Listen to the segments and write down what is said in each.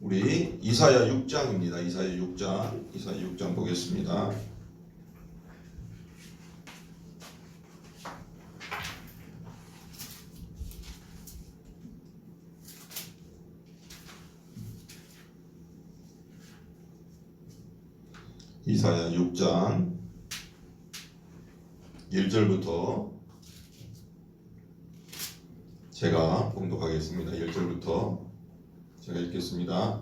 우리 이사야 6장입니다. 이사야 6장 보겠습니다. 이사야 6장 1절부터 제가 봉독하겠습니다. 1절부터 제가 읽겠습니다.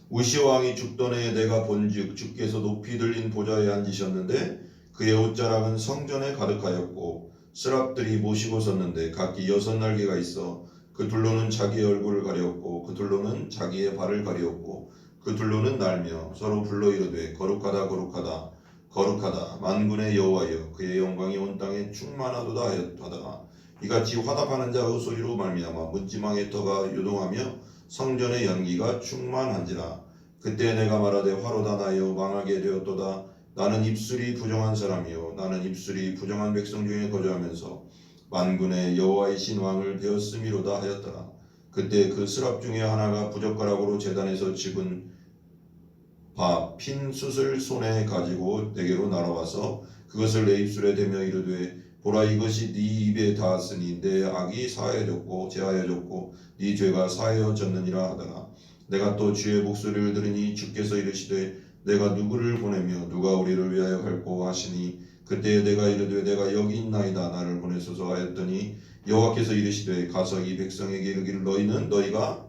우시아 왕이 죽던 해에 내가 본즉 주께서 높이 들린 보좌에 앉으셨는데 그의 옷자락은 성전에 가득하였고 스랍들이 모시고 섰는데 각기 6날개가 있어 그 둘로는 자기의 얼굴을 가렸고 그 둘로는 자기의 발을 가리었고 그 둘로는 날며 서로 불러 이르되 거룩하다 거룩하다 거룩하다 만군의 여호와여 그의 영광이 온 땅에 충만하도다 하더라. 이같이 화답하는 자의 소리로 말미암아 문지망의 터가 요동하며 성전의 연기가 충만한지라. 그때 내가 말하되 화로다 나여 망하게 되었도다. 나는 입술이 부정한 사람이요 나는 입술이 부정한 백성 중에 거주하면서 만군의 여호와의 신왕을 배웠음이로다 하였더라. 그때 그 스랍 중에 하나가 부젓가락으로 제단에서 집은 핀 숯을 손에 가지고 내게로 날아와서 그것을 내 입술에 대며 이르되 보라 이것이 네 입에 닿았으니 내 악이 사하여졌고 제하여졌고 네 죄가 사하여졌느니라 하더라. 내가 또 주의 목소리를 들으니 주께서 이르시되 내가 누구를 보내며 누가 우리를 위하여 갈고 하시니 그때 내가 이르되 내가 여기 있나이다 나를 보내소서 하였더니 여호와께서 이르시되 가서 이 백성에게 이르기를 너희가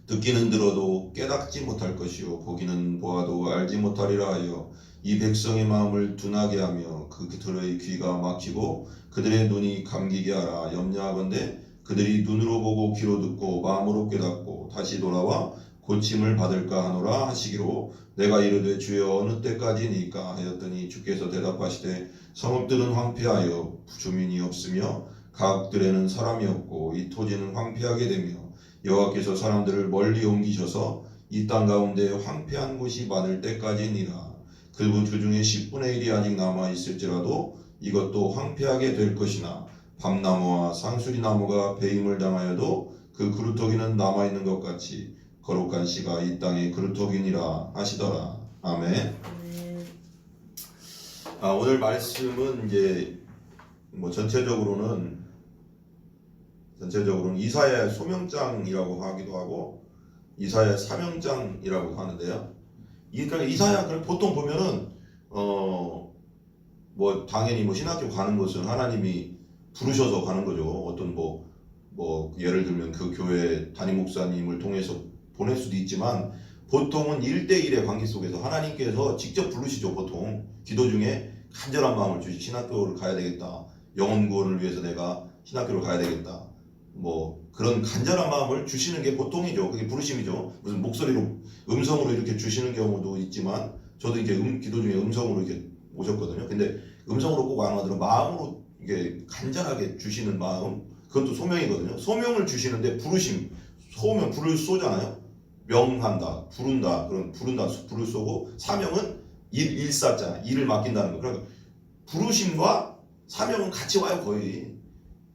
듣기는 들어도 깨닫지 못할 것이요 보기는 보아도 알지 못하리라 하여 이 백성의 마음을 둔하게 하며 그들의 귀가 막히고 그들의 눈이 감기게 하라. 염려하건대 그들이 눈으로 보고 귀로 듣고 마음으로 깨닫고 다시 돌아와 고침을 받을까 하노라 하시기로 내가 이르되 주여 어느 때까지니까 하였더니 주께서 대답하시되 성읍들은 황폐하여 주민이 없으며 가옥들에는 사람이 없고 이 토지는 황폐하게 되며 여호와께서 사람들을 멀리 옮기셔서 이 땅 가운데 황폐한 곳이 많을 때까지니라. 그 중에 10분의 1이 아직 남아있을지라도 이것도 황폐하게 될 것이나 밤나무와 상수리나무가 배임을 당하여도 그 그루터기는 남아있는 것 같이 거룩한 씨가 이 땅의 그루터기니라 하시더라. 아멘. 오늘 말씀은 이제 전체적으로는 이사야 소명장이라고 하기도 하고 이사야 사명장이라고 하는데요. 이사야 보통 보면은 당연히 신학교 가는 것은 하나님이 부르셔서 가는 거죠. 어떤 예를 들면 그 교회 담임 목사님을 통해서 보낼 수도 있지만 보통은 1대1의 관계 속에서 하나님께서 직접 부르시죠. 보통 기도 중에 간절한 마음을 주시 신학교를 가야 되겠다. 영혼 구원을 위해서 내가 신학교를 가야 되겠다. 그런 간절한 마음을 주시는 게 보통이죠. 그게 부르심이죠. 무슨 목소리로 음성으로 이렇게 주시는 경우도 있지만 저도 이제 기도 중에 음성으로 이렇게 오셨거든요. 근데 음성으로 꼭 안 하더라도 마음으로 이게 간절하게 주시는 마음, 그것도 소명이거든요. 소명을 주시는데 부르심, 소명 불을 쏘잖아요. 명한다, 부른다, 그런 부른다, 불을 쏘고 사명은 일사자, 일을 맡긴다는 거. 그러니까 부르심과 사명은 같이 와요. 거의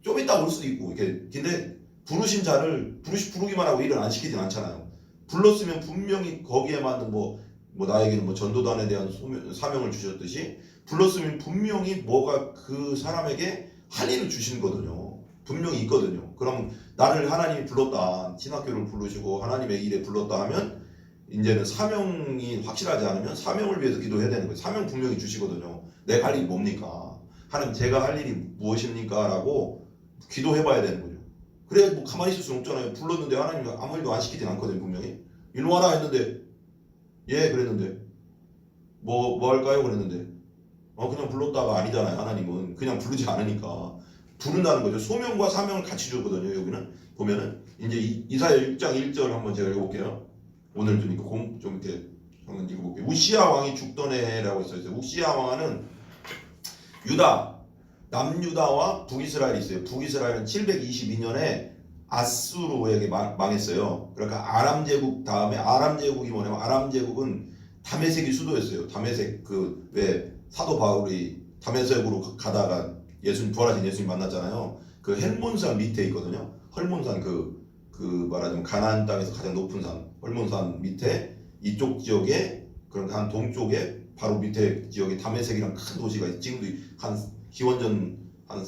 좀 이따 올 수도 있고 이렇게. 근데 부르신 자를 부르기만 하고 일을 안 시키진 않잖아요. 불렀으면 분명히 거기에 맞는 나에게는 전도단에 대한 사명을 주셨듯이 불렀으면 분명히 뭐가 그 사람에게 할 일을 주시는 거거든요. 분명히 있거든요. 그럼 나를 하나님이 불렀다, 신학교를 부르시고 하나님의 일에 불렀다 하면 이제는 사명이 확실하지 않으면 사명을 위해서 기도해야 되는 거예요. 사명 분명히 주시거든요. 내가 할 일이 뭡니까? 하나님 제가 할 일이 무엇입니까? 라고 기도해봐야 되는 거죠. 그래 가만히 있을 수는 없잖아요. 불렀는데 하나님이 아무 일도 안 시키진 않거든요. 분명히 일로 와라 했는데 그랬는데 뭐 할까요? 그랬는데 그냥 불렀다가 아니잖아요. 하나님은 그냥 부르지 않으니까 부른다는 거죠. 소명과 사명을 같이 주거든요. 여기는 보면은 이제 이사야 6장 1절 한번 제가 읽어볼게요. 오늘 좀 이렇게 한번 읽어볼게요. 우시아 왕이 죽던 해라고 있어요. 우시아 왕은 유다, 남유다와 북이스라엘이 있어요. 북이스라엘은 722년에 아수르에게 망했어요. 그러니까 아람 제국 다음에 아람 제국이 뭐냐면 아람 제국은 다메섹이 수도였어요. 다메섹 왜 사도 바울이 다메섹으로 가다가 부활하신 예수님 만났잖아요. 그 헬몬산 밑에 있거든요. 헐몬산 그 그 말하자면 가나안 땅에서 가장 높은 산 헐몬산 밑에 이쪽 지역에 그러니까 한 동쪽에 바로 밑에 지역에 다메섹이랑 큰 도시가 지금도 한 기원전 한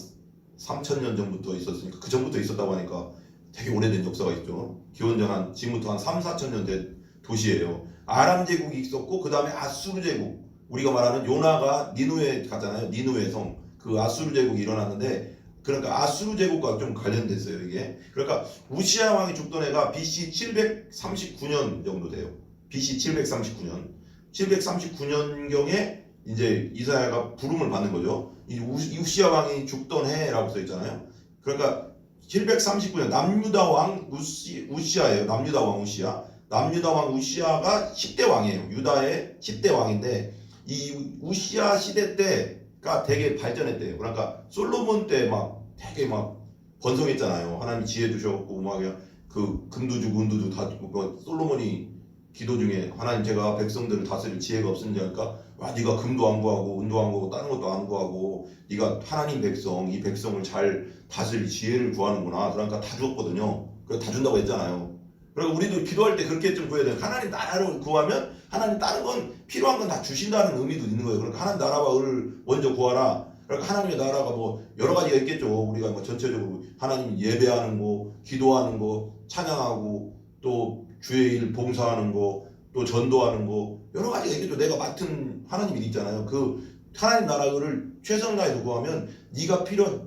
3,000년 전부터 있었으니까 그 전부터 있었다고 하니까 되게 오래된 역사가 있죠. 기원전 한 지금부터 한 3,4,000년 된 도시예요. 아람 제국이 있었고 그 다음에 아수르 제국 우리가 말하는 요나가 니누에 갔잖아요. 니누의 성 그 아수르 제국이 일어났는데 그러니까 아수르 제국과 좀 관련됐어요 이게. 그러니까 우시야 왕이 죽던 해가 BC 739년 정도 돼요. BC 739년 739년경에 이제 이사야가 부름을 받는 거죠. 이 우시야 왕이 죽던 해라고 써 있잖아요. 그러니까 739년 남유다 왕 우시야예요. 남유다 왕 우시야. 남유다 왕 우시야가 10대 왕이에요. 유다의 10대 왕인데 이 우시야 시대 때가 되게 발전했대요. 그러니까 솔로몬 때 막 되게 막 번성했잖아요. 하나님 지혜 주셨고 막 그 금도 주고 은도 주고 다 주고 뭐 솔로몬이 기도 중에 하나님 제가 백성들을 다스릴 지혜가 없는지 하니까 와 네가 금도 안 구하고 은도 안 구하고 다른 것도 안 구하고 네가 하나님 백성 이 백성을 잘 다스릴 지혜를 구하는구나. 그러니까 다 줬거든요. 그래서 다 준다고 했잖아요. 그리고 우리도 기도할 때 그렇게 좀 구해야 돼요. 하나님 나라를 구하면 하나님 다른 건 필요한 건 다 주신다는 의미도 있는 거예요. 그러니까 하나님 나라와 의를 먼저 구하라. 그러니까 하나님의 나라가 뭐 여러 가지가 있겠죠. 우리가 뭐 전체적으로 하나님 예배하는 거, 기도하는 거, 찬양하고 또 주의 일 봉사하는 거, 또 전도하는 거 여러 가지가 있겠죠. 내가 맡은 하나님 일 있잖아요. 그 하나님 나라를 최선을 다해서 구하면 네가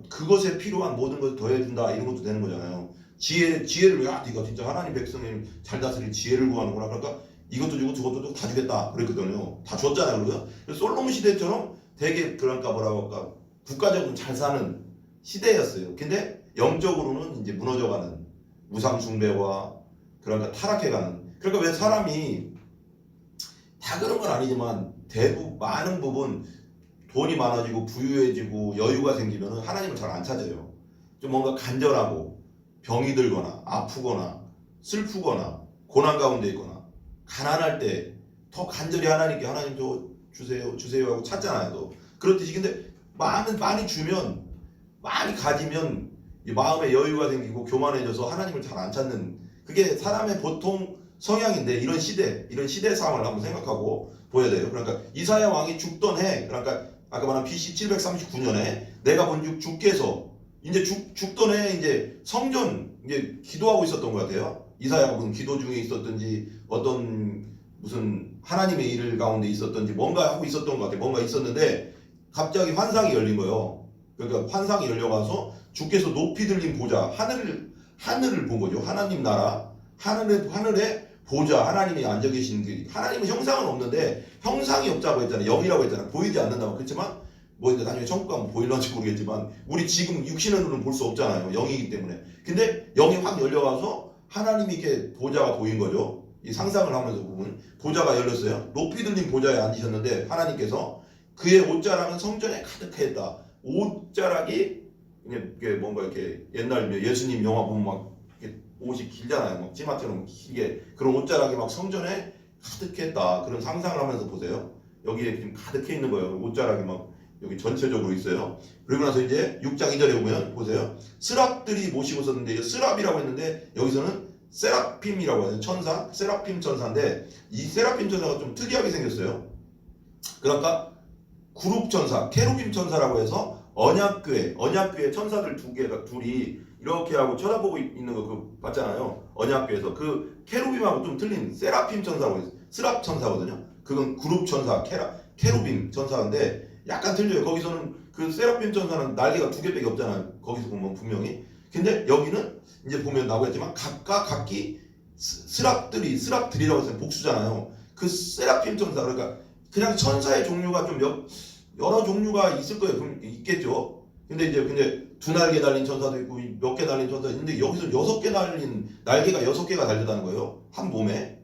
그것에 필요한 모든 것을 더해준다 이런 것도 되는 거잖아요. 지혜를 야 네가 진짜 하나님 백성을 잘 다스릴 지혜를 구하는구나. 그러니까 이것도 주고 저것도 주고 다 주겠다 그랬거든요. 다 줬잖아요. 그래서 솔로몬 시대처럼 되게 그러니까 뭐라고 할까 국가적으로 잘 사는 시대였어요. 근데 영적으로는 이제 무너져가는 우상 숭배와 그러니까 타락해가는. 그러니까 왜 사람이 다 그런 건 아니지만 많은 부분 돈이 많아지고 부유해지고 여유가 생기면 하나님을 잘 안 찾아요. 좀 뭔가 간절하고 병이 들거나 아프거나 슬프거나 고난 가운데 있거나 가난할 때 더 간절히 하나님께 하나님 저 주세요 하고 찾잖아요. 또 그렇듯이 근데 많이 주면 많이 가지면 이 마음에 여유가 생기고 교만해져서 하나님을 잘 안 찾는 그게 사람의 보통 성향인데 이런 시대 상황을 한번 생각하고 보여야 돼요. 그러니까 이사야 왕이 죽던 해 그러니까 아까 말한 BC 739년에 내가 본즉 주께서 이제 죽던 해 이제 성전 이제 기도하고 있었던 것 같아요. 이사야가 무슨 기도 중에 있었든지 어떤 무슨 하나님의 일 가운데 있었든지 뭔가 하고 있었던 것 같아요. 뭔가 있었는데 갑자기 환상이 열린 거예요. 그러니까 환상이 열려가서 주께서 높이 들린 보좌 하늘을 본 거죠. 하나님 나라 하늘에 보좌 하나님이 앉아 계신 그 하나님은 형상은 없는데 형상이 없다고 했잖아요. 영이라고 했잖아요. 보이지 않는다고. 그렇지만 뭐 이제 나중에 천국 가면 보일런지 모르겠지만 우리 지금 육신으로는 볼 수 없잖아요. 영이기 때문에. 근데 영이 확 열려가서 하나님이 이렇게 보좌가 보인 거죠. 이 상상을 하면서 보면 보좌가 열렸어요. 높이 들린 보좌에 앉으셨는데 하나님께서 그의 옷자락은 성전에 가득했다. 옷자락이 이게 뭔가 이렇게 옛날 예수님 영화 보면 막 이렇게 옷이 길잖아요. 막 치마처럼 길게 그런 옷자락이 막 성전에 가득했다. 그런 상상을 하면서 보세요. 여기에 지금 가득해 있는 거예요. 옷자락이 막 여기 전체적으로 있어요. 그리고 나서 이제 6장 2절에 보면 보세요. 스랍들이 모시고 있었는데 스랍이라고 했는데 여기서는 세라핌이라고 하는 천사, 세라핌 천사인데 이 세라핌 천사가 좀 특이하게 생겼어요. 그러니까 그룹 천사, 케루빔 천사라고 해서 언약궤 천사들 둘이 이렇게 하고 쳐다보고 있는 거 그거 봤잖아요. 언약궤에서 그 케루빔하고 좀 틀린 세라핌 천사라고 해서 스랍 천사거든요. 그건 그룹 천사, 케루빔 천사인데 약간 틀려요. 거기서는 그 세라핌 천사는 날개가 2개밖에 없잖아요. 거기서 보면 분명히. 근데 여기는 이제 보면 나오겠지만 각기 스랍들이라고 해서 복수잖아요. 그 세라핌 천사 그러니까 그냥 천사의 종류가 좀 여러 종류가 있을 거예요. 있겠죠. 근데 2날개 달린 천사도 있고 몇 개 달린 천사도 있는데 여기서 6개 달린 날개가 6개가 달렸다는 거예요. 한 몸에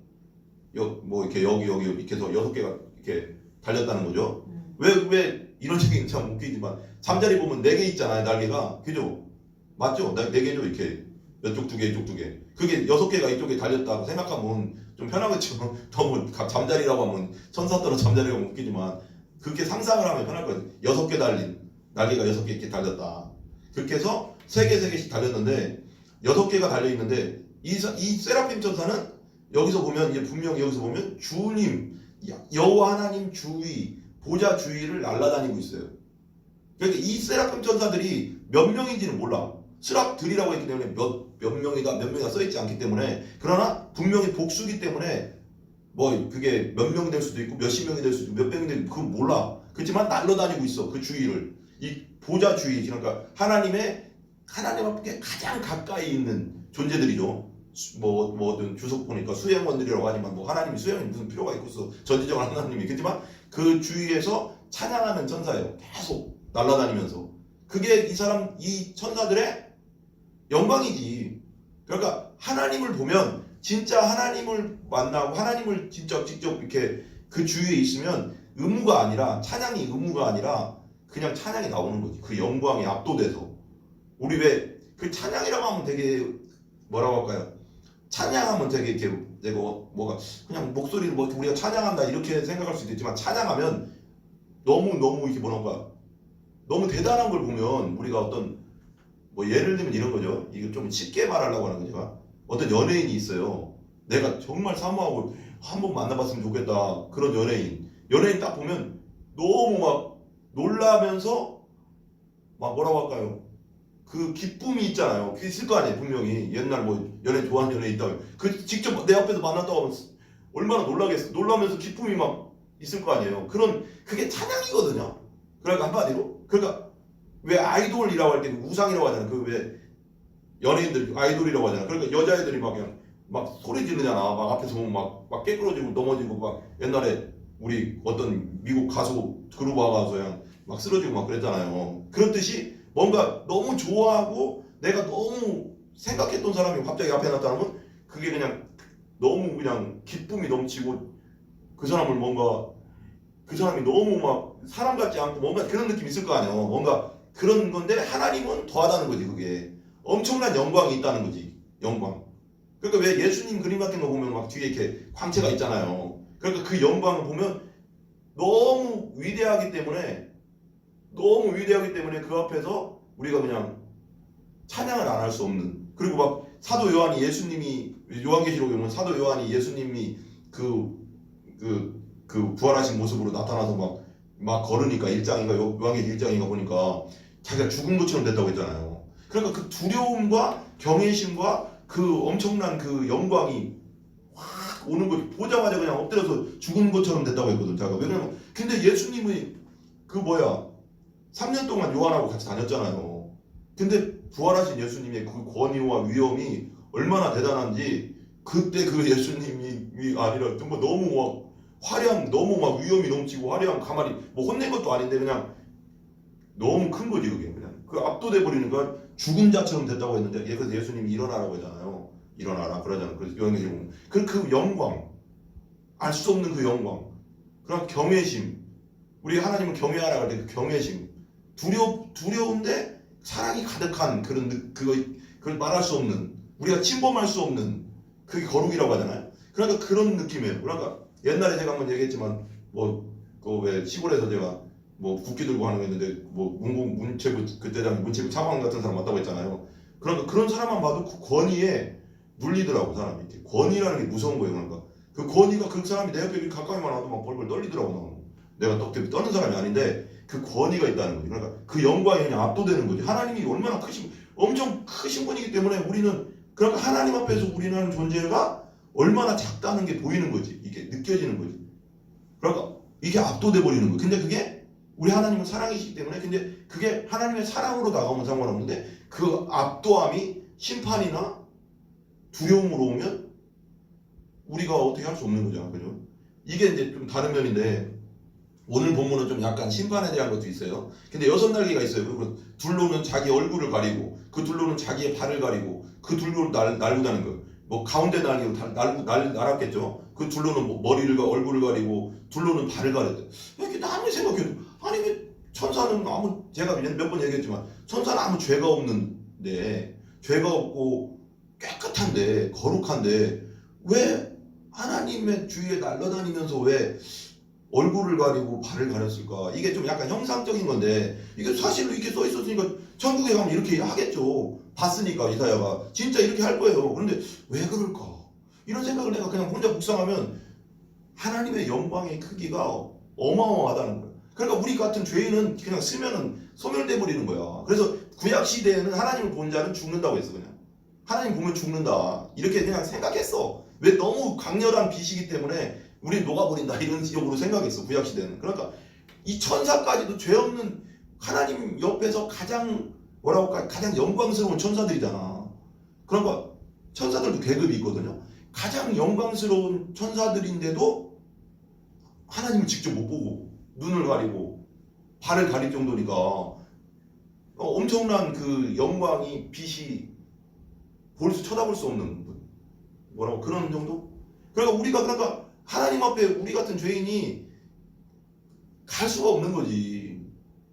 뭐 이렇게 여기 이렇게 해서 6개가 이렇게 달렸다는 거죠. 왜 이런 식이 참 웃기지만 잠자리 보면 4개 있잖아요. 날개가 그죠? 맞죠? 4개죠 이렇게 이쪽 2개 이쪽 2개 그게 6개가 이쪽에 달렸다고 생각하면 좀 편하겠죠. 너무 잠자리라고 하면 천사들은 잠자리라고 하면 웃기지만 그렇게 상상을 하면 편할 거예요. 6개 달린 날개가 6개 이렇게 달렸다. 그렇게 해서 3개씩 달렸는데 6개가 달려있는데 이 세라핌 천사는 여기서 보면 이제 분명히 여기서 보면 주님 여호와 하나님 주위 보좌 주위를 날아다니고 있어요. 그러니까 이 세라핌 천사들이 몇 명인지는 몰라. 스랍들이라고 했기 때문에 몇 명이다 써있지 않기 때문에, 그러나 분명히 복수기 때문에 뭐 그게 몇 명 될 수도 있고 몇십 명이 될 수도 있고 몇 명이 될 수도 있고 그건 몰라. 그렇지만 날아다니고 있어. 그 주위를. 이 보좌 주위, 그러니까 하나님 앞에 가장 가까이 있는 존재들이죠. 뭐든 주석 보니까 수행원들이라고 하지만 뭐 하나님이 수행이 무슨 필요가 있겠어. 전지적인 하나님이. 그렇지만 그 주위에서 찬양하는 천사예요. 계속 날아다니면서. 그게 이 천사들의 영광이지. 그러니까 하나님을 보면 진짜 하나님을 만나고 하나님을 직접 이렇게 그 주위에 있으면 찬양이 의무가 아니라 그냥 찬양이 나오는 거지. 그 영광에 압도돼서. 우리 왜 그 찬양이라고 하면 되게 뭐라고 할까요? 찬양하면 되게 이렇게 내가 뭐가 그냥 목소리를 뭐 우리가 찬양한다 이렇게 생각할 수도 있지만, 찬양하면 너무 이렇게 뭐랄까 너무 대단한 걸 보면 우리가 어떤 뭐 예를 들면 이런 거죠. 이거 좀 쉽게 말하려고 하는 거지만, 어떤 연예인이 있어요. 내가 정말 사모하고 한번 만나봤으면 좋겠다. 그런 연예인 딱 보면 너무 막 놀라면서 막 뭐라고 할까요? 그 기쁨이 있잖아요. 그게 있을 거 아니에요. 분명히 옛날 뭐 연예인 좋아하는 연예인 있다면 그 직접 내 앞에서 만났다고 하면 얼마나 놀라겠어. 놀라면서 기쁨이 막 있을 거 아니에요. 그게 찬양이거든요. 그러니까 한마디로, 그러니까 왜 아이돌이라고 할 때는 우상이라고 하잖아. 그 왜 연예인들 아이돌이라고 하잖아. 그러니까 여자애들이 막 그냥 막 소리 지르잖아. 막 앞에서 보면 막 깨끄러지고 넘어지고 막 옛날에 우리 어떤 미국 가수 그룹 와가서 그냥 막 쓰러지고 막 그랬잖아요. 그렇듯이 뭔가 너무 좋아하고 내가 너무 생각했던 사람이 갑자기 앞에 나타나면 그게 그냥 너무 그냥 기쁨이 넘치고 그 사람이 너무 막 사람 같지 않고 뭔가 그런 느낌이 있을 거 아니에요. 뭔가 그런 건데 하나님은 더하다는 거지. 그게 엄청난 영광이 있다는 거지. 영광. 그러니까 왜 예수님 그림 같은 거 보면 막 뒤에 이렇게 광채가 있잖아요. 그러니까 그 영광을 보면 너무 위대하기 때문에 그 앞에서 우리가 그냥 찬양을 안 할 수 없는. 그리고 막 사도 요한이 요한계시록에 보면 사도 요한이 예수님이 그 부활하신 모습으로 나타나서 막 걸으니까 요한계시록 1장인가 보니까 자기가 죽은 것처럼 됐다고 했잖아요. 그러니까 그 두려움과 경외심과 그 엄청난 그 영광이 확 오는 거지. 보자마자 그냥 엎드려서 죽은 것처럼 됐다고 했거든. 자가. 왜냐면 근데 예수님이 3년 동안 요한하고 같이 다녔잖아요. 근데 부활하신 예수님의 그 권위와 위엄이 얼마나 대단한지, 그때 그 예수님이 아니라 정말 너무 막 너무 막 위엄이 넘치고 화려한, 가만히 뭐 혼낸 것도 아닌데 그냥 너무 큰 거지. 그게 그냥 그 압도돼 버리는 건 죽은 자처럼 됐다고 했는데, 그래서 예수님이 일어나라고 하잖아요. 일어나라 그러잖아요. 그래서 요한계시록 보면 그 영광, 알 수 없는 그 영광, 그런 경외심, 우리 하나님을 경외하라 할 때 그 경외심, 두려운데 사랑이 가득한 그걸 말할 수 없는, 우리가 침범할 수 없는 그게 거룩이라고 하잖아요. 그러니까 그런 느낌이에요. 그러니까 옛날에 제가 한번 얘기했지만 왜 시골에서 제가 뭐 국기 들고 하는 거 있는데 뭐 문체부 그때당 문체부 차관 같은 사람 왔다고 했잖아요. 그러니까 그런 사람만 봐도 그 권위에 눌리더라고. 사람이 권위라는 게 무서운 거예요. 그러니까 그 권위가 그 사람이 내 옆에 가까이만 와도 막 벌벌 떨리더라고. 내가 떡대비 떠는 사람이 아닌데 그 권위가 있다는 거지. 그러니까 그 영광에 그냥 압도되는 거지. 하나님이 얼마나 엄청 크신 분이기 때문에 우리는, 그러니까 하나님 앞에서 우리는 존재가 얼마나 작다는 게 보이는 거지. 이게 느껴지는 거지. 그러니까 이게 압도돼 버리는 거예요. 근데 그게 우리 하나님은 사랑이시기 때문에, 근데 그게 하나님의 사랑으로 다가오면 상관없는데 그 압도함이 심판이나 두려움으로 오면 우리가 어떻게 할 수 없는 거잖아. 그죠? 이게 이제 좀 다른 면인데, 오늘 본문은 좀 약간 심판에 대한 것도 있어요. 근데 6날개가 있어요. 그리고 둘로는 자기 얼굴을 가리고, 그 둘로는 자기의 발을 가리고, 그 둘로 날고다는 거예요. 뭐 가운데 날개로 날았겠죠. 그 둘로는 뭐 얼굴을 가리고, 둘로는 발을 가렸대. 이렇게 아무리 생각해도, 아니 왜 천사는 제가 몇 번 얘기했지만 천사는 아무 죄가 없는데, 죄가 없고 깨끗한데 거룩한데 왜 하나님의 주위에 날아다니면서 왜 얼굴을 가리고 발을 가렸을까? 이게 좀 약간 형상적인 건데, 이게 사실로 이렇게 써 있었으니까 천국에 가면 이렇게 하겠죠. 봤으니까 이사야가 진짜 이렇게 할 거예요. 그런데 왜 그럴까? 이런 생각을 내가 그냥 혼자 묵상하면 하나님의 영광의 크기가 어마어마하다는 거예요. 그러니까 우리 같은 죄인은 그냥 쓰면은 소멸돼 버리는 거야. 그래서 구약 시대에는 하나님을 본 자는 죽는다고 했어. 그냥 하나님 보면 죽는다 이렇게 그냥 생각했어. 왜? 너무 강렬한 빛이기 때문에 우리 녹아버린다 이런 식으로 생각했어. 구약 시대는. 그러니까 이 천사까지도 죄 없는 하나님 옆에서 가장 뭐라고 할까? 가장 영광스러운 천사들이잖아. 그러니까 천사들도 계급이 있거든요. 가장 영광스러운 천사들인데도 하나님을 직접 못 보고 눈을 가리고 발을 가릴 정도니까 엄청난 그 영광이 빛이 쳐다볼 수 없는 뭐라고 그런 정도? 그러니까 하나님 앞에 우리 같은 죄인이 갈 수가 없는 거지.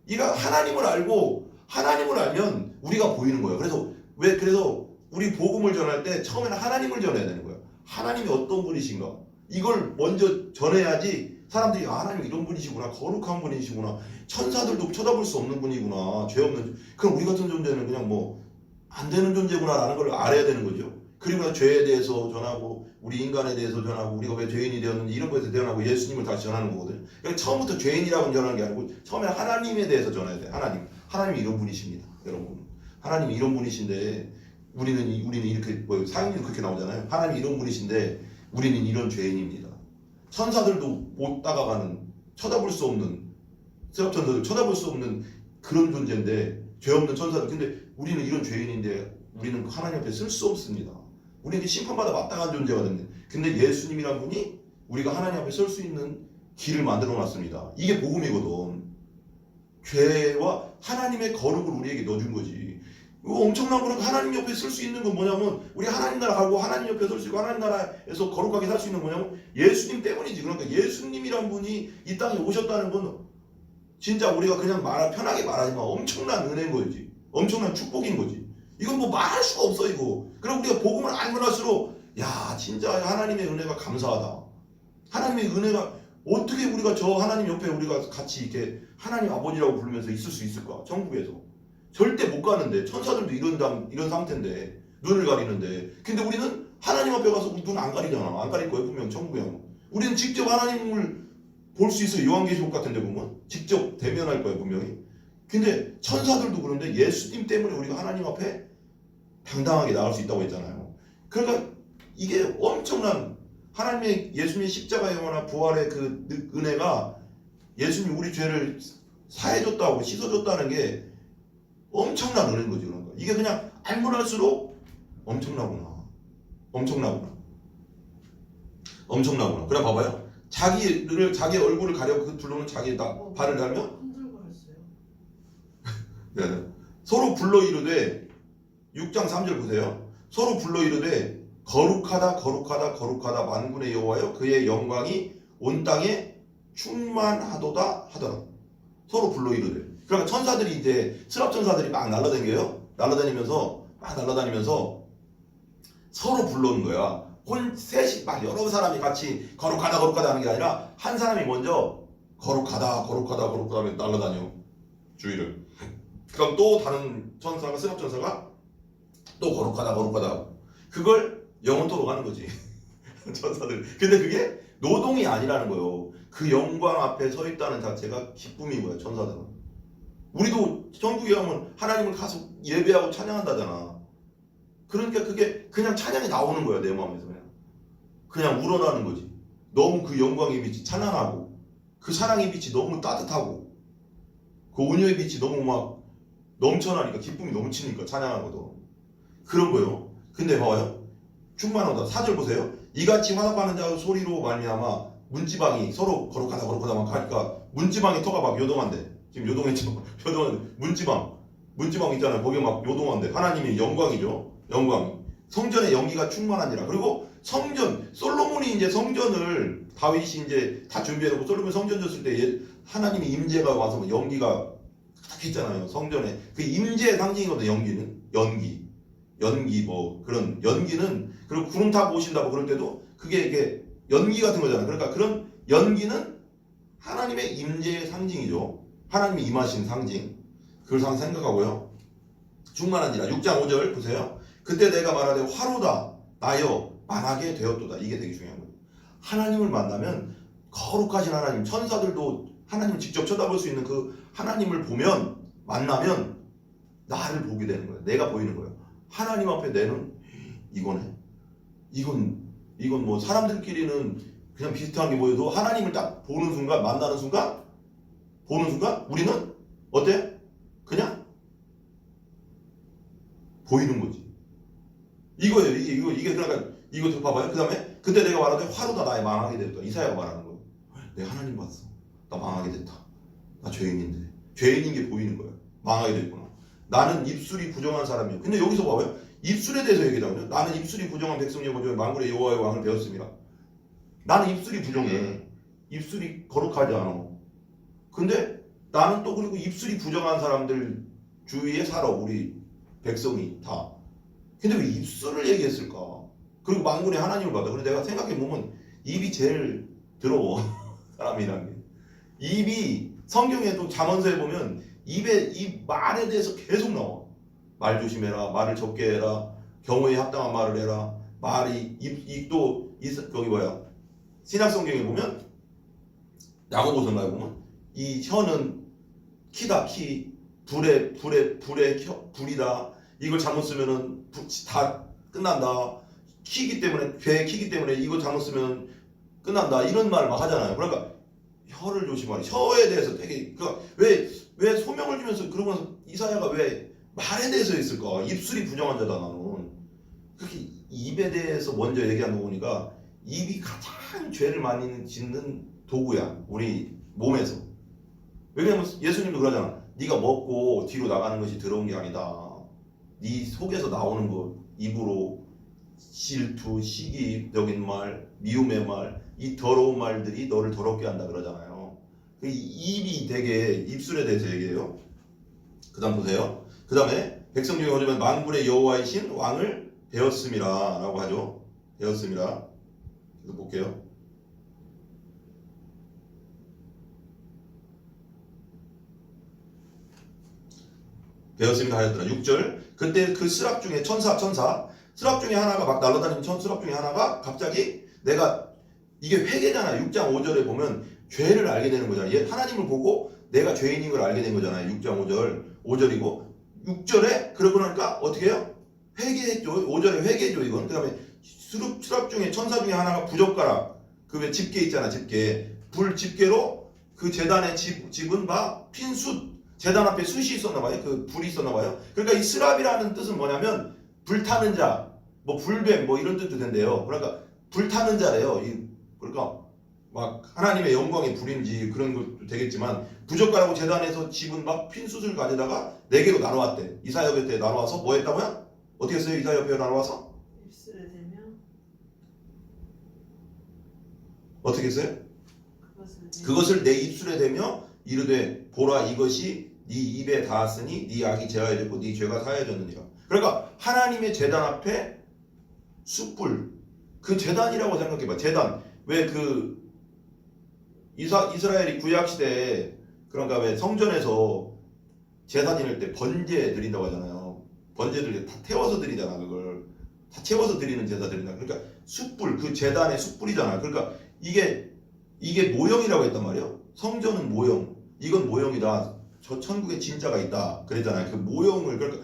이가 하나님을 알면 우리가 보이는 거예요. 그래서 우리 복음을 전할 때 처음에는 하나님을 전해야 되는 거예요. 하나님이 어떤 분이신가? 이걸 먼저 전해야지 사람들이 하나님 이런 분이시구나, 거룩한 분이시구나, 천사들도 쳐다볼 수 없는 분이구나, 죄 없는. 그럼 우리 같은 존재는 그냥 뭐 안 되는 존재구나라는 걸 알아야 되는 거죠. 그리고 죄에 대해서 전하고 우리 인간에 대해서 전하고 우리가 왜 죄인이 되었는지 이런 것에 대해서 전하고 예수님을 다시 전하는 거거든요. 그러니까 처음부터 죄인이라고 전하는 게 아니고 처음에 하나님에 대해서 전해야 돼요. 하나님이 이런 분이십니다, 여러분. 하나님이 이런 분이신데 우리는 이렇게 뭐 사형리도 그렇게 나오잖아요. 하나님이 이런 분이신데 우리는 이런 죄인입니다. 천사들도 못 다가가는 쳐다볼 수 없는 세랍천사들 쳐다볼 수 없는 그런 존재인데 죄 없는 천사들. 근데 우리는 이런 죄인인데 우리는 하나님 앞에 쓸 수 없습니다. 우리는 심판받아 마땅한 존재가 됩니다. 근데 예수님이란 분이 우리가 하나님 앞에 설 수 있는 길을 만들어 놨습니다. 이게 복음이거든. 죄와 하나님의 거룩을 우리에게 넣어준 거지. 엄청난 거는 하나님 옆에 쓸 수 있는 건 뭐냐면 우리 하나님 나라 가고 하나님 옆에 설 수 있고 하나님 나라에서 거룩하게 살 수 있는 뭐냐면 예수님 때문이지. 그러니까 예수님이란 분이 이 땅에 오셨다는 건 진짜 우리가 그냥 편하게 말하지만 엄청난 은혜인 거지. 엄청난 축복인 거지. 이건 뭐 말할 수가 없어 이거. 그럼 우리가 복음을 알면 할수록 야 진짜 하나님의 은혜가 감사하다. 하나님의 은혜가 어떻게 우리가 저 하나님 옆에 우리가 같이 이렇게 하나님 아버지라고 부르면서 있을 수 있을까? 천국에서 절대 못 가는데 천사들도 이런 상태인데 눈을 가리는데 근데 우리는 하나님 앞에 가서 눈 안 가리잖아. 안 가릴 거예요 분명 천국에. 우리는 직접 하나님을 볼 수 있어요. 요한계시록 같은 데 보면 직접 대면할 거예요 분명히. 근데 천사들도 그런데 예수님 때문에 우리가 하나님 앞에 당당하게 나갈 수 있다고 했잖아요. 그러니까 이게 엄청난 하나님의 예수님의 십자가의 영원한 부활의 그 은혜가 예수님이 우리 죄를 사해줬다고 씻어줬다는 게 엄청난 은혜인 거지. 그런 거. 이게 그냥 알면 할수록 엄청나구나. 그래 봐봐요. 자기 얼굴을 가려 그 둘러는 자기 발을 달면 네. 서로 불러 이르되 6장 3절 보세요. 서로 불러 이르되 거룩하다 만군의 여호와여 그의 영광이 온 땅에 충만하도다 하더라. 서로 불러 이르되. 그러니까 천사들이 이제 스랍 천사들이 막 날아다니면서 서로 불러오는 거야. 셋이 막 여러 사람이 같이 거룩하다 하는 게 아니라 한 사람이 먼저 거룩하다 하면 날아다녀 주위를. 그럼 또 다른 천사가 스랍 천사가 또 거룩하다 그걸 영원토록 하는 거지. 천사들. 근데 그게 노동이 아니라는 거예요. 그 영광 앞에 서 있다는 자체가 기쁨인 거야. 천사들은. 우리도 천국에 가면 하나님을 가서 예배하고 찬양한다잖아. 그러니까 그게 그냥 찬양이 나오는 거야. 내 마음에서 그냥 우러나는 거지. 너무 그 영광의 빛이 찬란하고 그 사랑의 빛이 너무 따뜻하고 그 온유의 빛이 너무 막 넘쳐나니까 기쁨이 넘치니까 찬양하거든. 그런 거요. 근데 봐봐요. 충만하다. 4절 보세요. 이같이 화답하는 자 소리로 말미암아 문지방이 서로 거룩하다 막 하니까 문지방이 터가 막 요동한대. 지금 요동했죠. 문지방 있잖아요. 거기 막 요동한대. 하나님의 영광이죠. 영광이. 성전의 연기가 충만하니라. 그리고 솔로몬이 이제 성전을 다윗이 이제 다 준비해놓고 솔로몬이 성전 졌을 때 하나님의 임재가 와서 연기가 딱 했잖아요. 성전에 그 임재의 상징이거든. 연기 뭐 그런 연기는. 그리고 구름 타고 오신다 뭐 그럴 때도 그게 이게 연기 같은 거잖아요. 그러니까 그런 연기는 하나님의 임재의 상징이죠. 하나님이 임하신 상징. 그걸 항상 생각하고요. 충만한지라. 6장 5절 보세요. 그때 내가 말하되 화로다 나여 망하게 되었도다. 이게 되게 중요한 거예요. 하나님을 만나면 거룩하신 하나님, 천사들도 하나님을 직접 쳐다볼 수 있는 그 하나님을 보면, 만나면 나를 보게 되는 거예요. 내가 보이는 거예요. 하나님 앞에 내는 이거네. 이건 뭐 사람들끼리는 그냥 비슷한 게 보여도 하나님을 딱 보는 순간, 만나는 순간, 보는 순간 우리는 어때? 그냥 보이는 거지. 이거예요. 이게 그러니까 이거 봐봐요. 그 다음에 그때 내가 말하되 화로다 나의 망하게 됐다. 이사야가 말하는 거예요. 내가 하나님 봤어. 나 망하게 됐다. 나 죄인인데. 죄인인 게 보이는 거예요. 망하게 됐구나. 나는 입술이 부정한 사람이에요. 근데 여기서 봐봐요. 입술에 대해서 얘기하거든요. 나는 입술이 부정한 백성이여 보죠. 만군의 여호와의 왕을 배웠습니다. 나는 입술이 부정해. 입술이 거룩하지 않아. 근데 나는 또 그리고 입술이 부정한 사람들 주위에 살아. 우리 백성이 다. 근데 왜 입술을 얘기했을까? 그리고 만군의 하나님을 받아. 그래서 내가 생각해보면 입이 제일 더러워. 사람이란 게. 입이 성경에도 잠언서에 보면 입 말에 대해서 계속 나와. 말 조심해라. 말을 적게 해라. 경우에 합당한 말을 해라. 말이 입도 거기 뭐야? 신약성경에 보면 야고보서에 보면 이 혀는 키다 키. 불이다. 이걸 잘못 쓰면은 다 끝난다. 키기 때문에 배에 키기 때문에 이거 잘못 쓰면 끝난다. 이런 말을 막 하잖아요. 그러니까 혀를 조심하라. 혀에 대해서 되게 그러니까 왜 소명을 주면서 그러고 나서 이사야가 왜 말에 대해서 했을까? 입술이 부정한 자다 나는. 그렇게 입에 대해서 먼저 얘기한 거 보니까 입이 가장 죄를 많이 짓는 도구야. 우리 몸에서. 왜냐면 예수님도 그러잖아. 네가 먹고 뒤로 나가는 것이 더러운 게 아니다. 네 속에서 나오는 것, 입으로 질투, 시기적인 말, 미움의 말, 이 더러운 말들이 너를 더럽게 한다 그러잖아요. 그 입이 되게 입술에 대해서 얘기해요. 그 다음 보세요. 그 다음에 백성 중에 오시면 만군의 여호와이신 왕을 배웠음이라 라고 하죠. 배웠음이라. 그래서 볼게요. 배웠습니다 하였더라. 6절. 그때 그 스락 중에 천사 스락 중에 하나가 막 날아다니는 스락 중에 하나가 갑자기 내가 이게 회개잖아요. 6장 5절에 보면 죄를 알게 되는 거잖아요. 얘 하나님을 보고 내가 죄인인 걸 알게 된 거잖아요. 6장 5절이고 6절에 그러고 나니까 어떻게 해요? 회개했죠. 5절에 회개죠 이건. 그 다음에 스락 중에 천사 중에 하나가 부젓가락 그 왜 집게 있잖아. 집게 불 집게로 그 제단의 집은 막 핀숯 제단 앞에 숯이 있었나 봐요. 그 불이 있었나 봐요. 그러니까 이 스랍이라는 뜻은 뭐냐면 불타는 자, 뭐 불뱀 뭐 이런 뜻도 된대요. 그러니까 불타는 자래요. 그러니까 막 하나님의 영광의 불인지 그런 것도 되겠지만 부젓가락으로 제단에서 집은 막 핀숯을 가져다가 4개로 나눠왔대. 이사야 곁에 나눠와서 뭐 했다고요? 어떻게 했어요? 이사야 옆에 나눠와서? 입술에 대면 어떻게 했어요? 그것을 그것을 내 입술에 대며 이르되 보라 이것이 네 입에 닿았으니 네 악이 제하여졌고 네 죄가 사하여졌느니라. 그러니까 하나님의 제단 앞에 숯불 그 제단이라고 생각해봐. 제단 왜 그 이스라엘이 구약 시대에 그런가 왜 성전에서 제사 지낼 때 번제 드린다고 하잖아요. 번제들 다 태워서 드리잖아. 그걸 다 채워서 드리는 제사 드린다. 그러니까 숯불 그 제단의 숯불이잖아. 그러니까 이게 모형이라고 했단 말이에요. 성전은 모형. 이건 모형이다. 저 천국에 진짜가 있다. 그랬잖아요. 그 모형을 그러니까